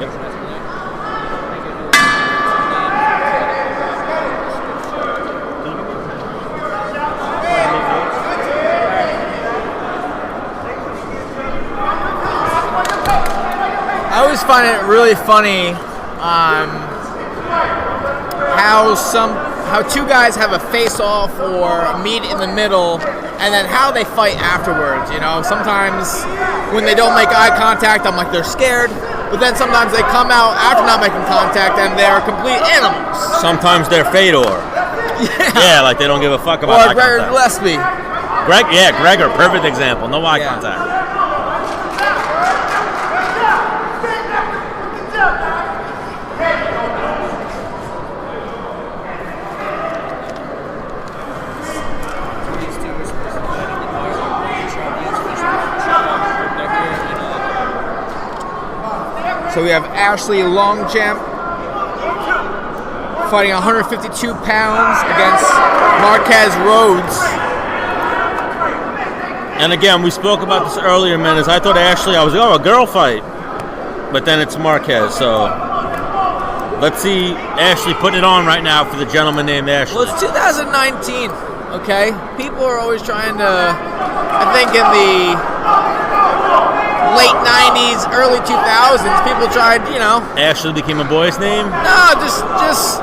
I always find it really funny how two guys have a face-off or meet in the middle, and then how they fight afterwards. You know, sometimes when they don't make eye contact, I'm like they're scared. But then sometimes they come out after not making contact and they're complete animals. Sometimes they're Fedor. Yeah, like they don't give a fuck about eye Gregor contact. Gillespie. Gregor, perfect example. No eye contact. So we have Ashley Longchamp fighting 152 pounds against Marquez Rhodes. And again, we spoke about this earlier, man. I thought Ashley, I was like, oh, a girl fight. But then it's Marquez, so let's see Ashley putting it on right now for the gentleman named Ashley. Well, it's 2019, okay? People are always trying to, I think in the late 90s, early 2000s, people tried, you know. Ashley became a boy's name? No, just.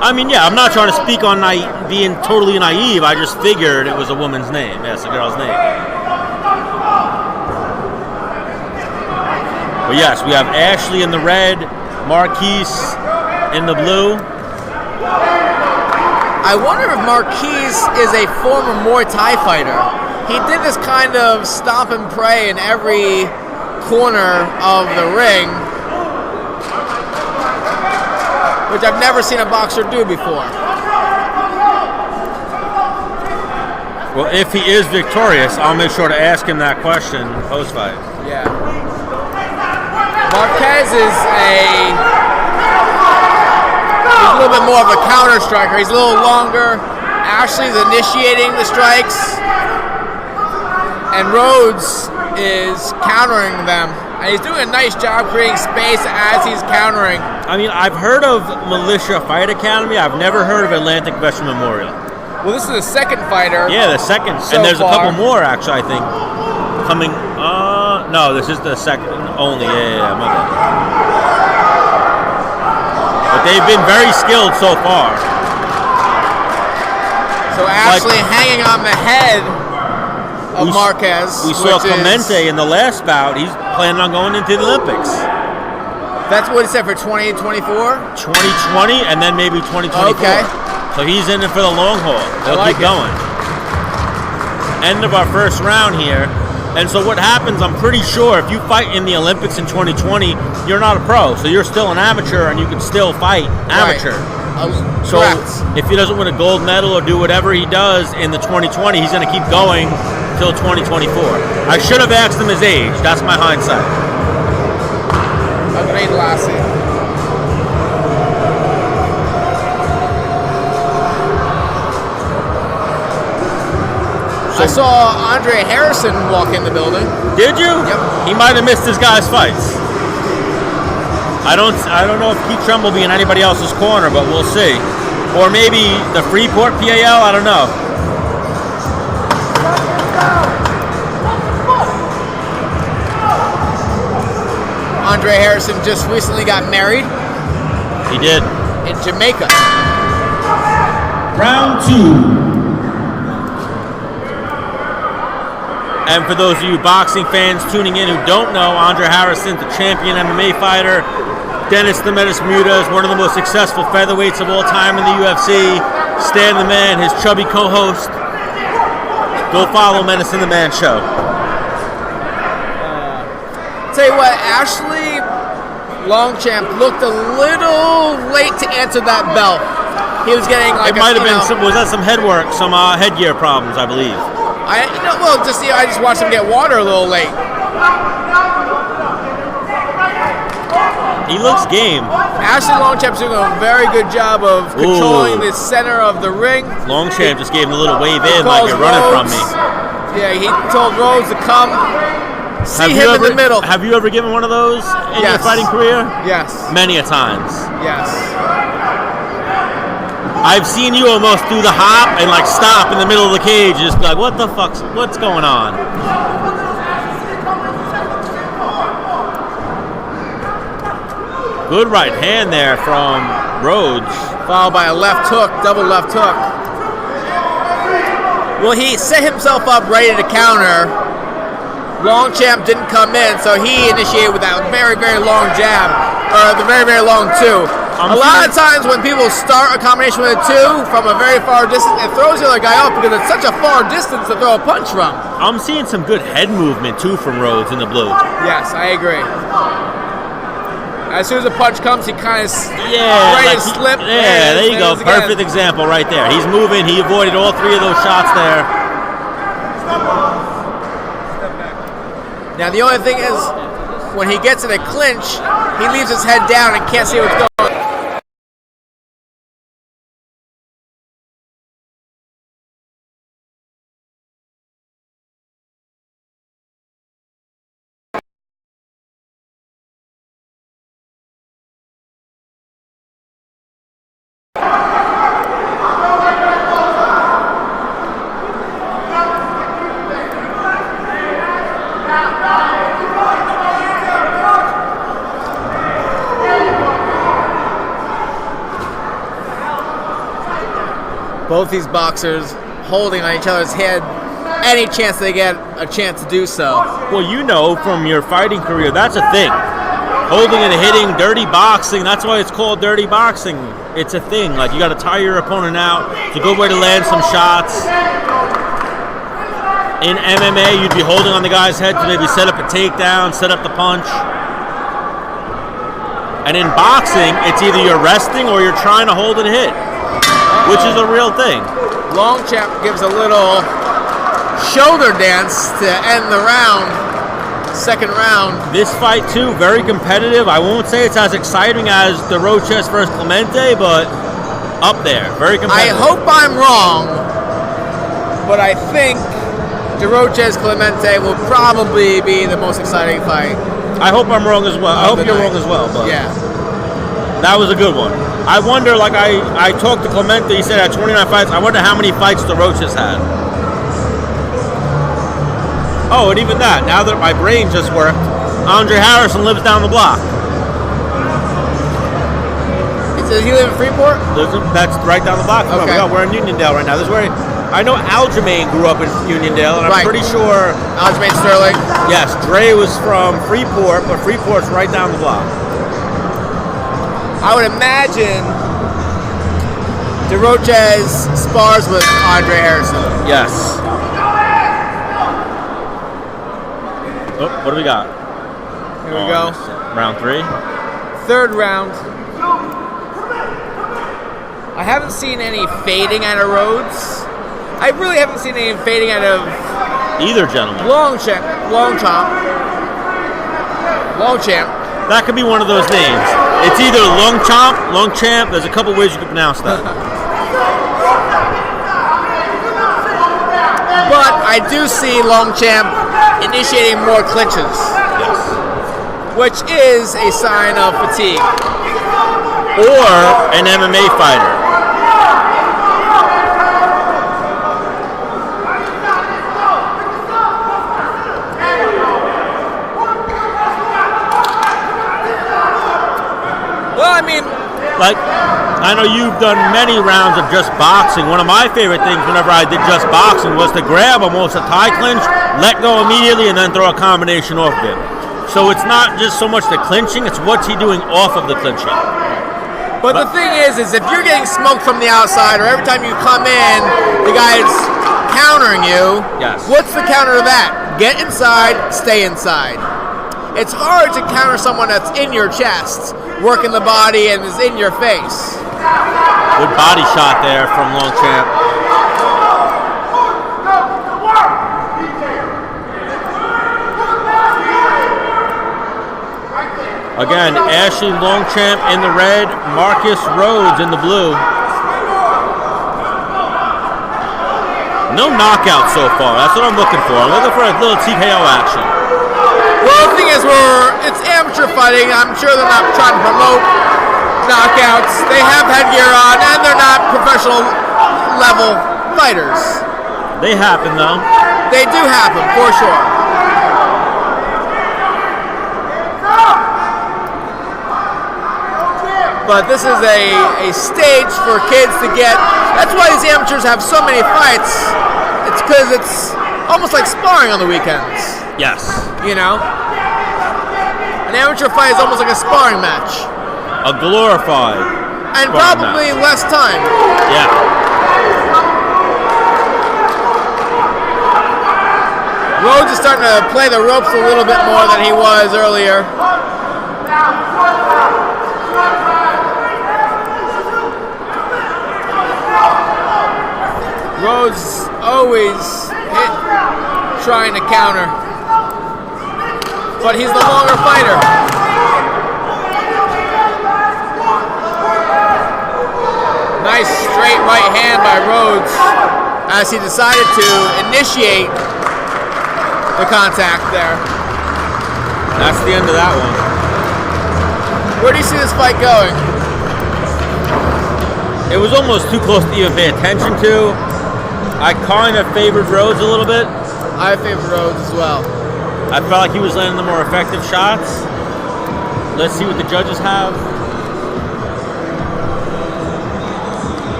I mean, yeah, I'm not trying to speak on being totally naive. I just figured it was a woman's name. Yes, a girl's name. But yes, we have Ashley in the red, Marquez in the blue. I wonder if Marquez is a former Muay Thai fighter. He did this kind of stomp and pray in every corner of the ring, which I've never seen a boxer do before. Well, if he is victorious, I'll make sure to ask him that question post-fight. Yeah. Marquez is he's a little bit more of a counter striker. He's a little longer. Ashley's initiating the strikes, and Rhodes is countering them. And he's doing a nice job creating space as he's countering. I mean, I've heard of Militia Fight Academy. I've never heard of Atlantic Veteran Memorial. Well, this is the second fighter. Yeah, the second. So and there's far. a couple more, actually, I think, coming. No, this is the second only. Yeah, my bad. But they've been very skilled so far. So Ashley hanging on the head of Marquez. We saw Clemente in the last bout. He's planning on going into the Olympics. That's what he said for 2024? 2020 and then maybe 2024. Okay. So he's in it for the long haul. They'll keep going. End of our first round here. And so what happens, I'm pretty sure, if you fight in the Olympics in 2020, you're not a pro. So you're still an amateur and you can still fight amateur. Right. So if he doesn't win a gold medal or do whatever he does in the 2020, he's going to keep going till 2024. I should have asked him his age. That's my hindsight. Agreed, Lassie. I saw Andre Harrison walk in the building. Did you? Yep. He might have missed his guy's fights. I don't know if Keith Trump will be in anybody else's corner, but we'll see. Or maybe the Freeport PAL. I don't know. Andre Harrison just recently got married. He did. In Jamaica. Round 2. And for those of you boxing fans tuning in who don't know, Andre Harrison, the champion MMA fighter, Dennis the Menace Bermudez, one of the most successful featherweights of all time in the UFC, Stan the Man, his chubby co-host. Go follow Menace and the Man show. Tell you what, Ashley Longchamp looked a little late to answer that bell. He was getting like it might have been was that some headwork, some headgear problems, I believe. I just watched him get water a little late. He looks game. Ashley Longchamp's doing a very good job of controlling the center of the ring. Longchamp just gave him a little wave in like you're running from me. Yeah, he told Rhodes to come see him in the middle. Have you ever given one of those in your fighting career? Yes. Many a times. Yes. I've seen you almost do the hop and like stop in the middle of the cage and just be like, what the fuck's, what's going on? Good right hand there from Rhodes. Followed by a left hook, double left hook. Well, he set himself up ready to counter. Longchamp didn't come in, so he initiated with that very, very long jab, or the very, very long two. A lot of times when people start a combination with a two from a very far distance, it throws the other guy off because it's such a far distance to throw a punch from. I'm seeing some good head movement too from Rhodes in the blue. Yes, I agree. As soon as a punch comes, he kind of ready to slip. Yeah, there you go. Perfect example right there. He's moving. He avoided all three of those shots there. Now the only thing is, when he gets in a clinch, he leaves his head down and can't see what's going on. Both these boxers holding on each other's head any chance they get a chance to do so. Well, you know from your fighting career, that's a thing. Holding and hitting, dirty boxing, that's why it's called dirty boxing. It's a thing. Like, you got to tire your opponent out. It's a good way to land some shots. In MMA, you'd be holding on the guy's head to maybe set up a takedown, set up the punch. And in boxing, it's either you're resting or you're trying to hold and hit, which is a real thing. Longchamp gives a little shoulder dance to end the round, second round. This fight, too, very competitive. I won't say it's as exciting as the Roches versus Clemente, but up there, very competitive. I hope I'm wrong, but I think the Roches Clemente will probably be the most exciting fight. I hope I'm wrong as well. I hope you're wrong as well, but yeah, that was a good one. I wonder, like I talked to Clemente, he said at 29 fights, I wonder how many fights the Roches had. Oh, and even that, now that my brain just worked, Andre Harrison lives down the block. Does he live in Freeport? That's right down the block. Okay. We're in Uniondale right now. This is where I know Aljamain grew up in Uniondale, and I'm pretty sure Aljamain Sterling. Yes, Dre was from Freeport, but Freeport's right down the block. I would imagine DeRoches spars with Andre Harrison. Yes. Oh, what do we got? Here we go. Round 3. Third round. I haven't seen any fading out of Rhodes. I really haven't seen any fading out of either gentleman. Longchamp. That could be one of those names. It's either Longchamp. There's a couple ways you could pronounce that. But I do see Longchamp initiating more clinches. Yes. Which is a sign of fatigue. Or an MMA fighter. Well, I mean, like, I know you've done many rounds of just boxing. One of my favorite things whenever I did just boxing was to grab almost a tie clinch, let go immediately, and then throw a combination off of it. So it's not just so much the clinching, it's what's he doing off of the clinching. But the thing is if you're getting smoked from the outside, or every time you come in, the guy's countering you, yes. What's the counter to that? Get inside, stay inside. It's hard to counter someone that's in your chest, working the body, and is in your face. Good body shot there from Longchamp. Again, Ashley Longchamp in the red, Marquez Rhodes in the blue. No knockout so far. That's what I'm looking for. I'm looking for a little TKO action. Well, the thing is, it's amateur fighting. I'm sure they're not trying to promote knockouts. They have headgear on, and they're not professional level fighters. They happen, though. They do happen, for sure. But this is a stage for kids to get. That's why these amateurs have so many fights. It's because it's almost like sparring on the weekends. Yes. You know? An amateur fight is almost like a sparring match. A glorified. And probably less time. Yeah. Rhodes is starting to play the ropes a little bit more than he was earlier. Rhodes always trying to counter, but he's the longer fighter. Nice straight right hand by Rhodes as he decided to initiate the contact there. That's the end of that one. Where do you see this fight going? It was almost too close to even pay attention to. I kind of favored Rhodes a little bit. I favored Rhodes as well. I felt like he was landing the more effective shots. Let's see what the judges have.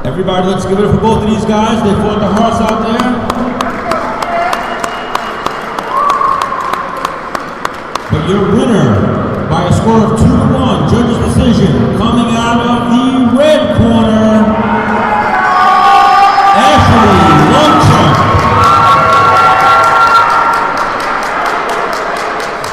Everybody, let's give it up for both of these guys. They fought their hearts out there. But your winner, by a score of 2-1, judge's decision, coming out of the red corner.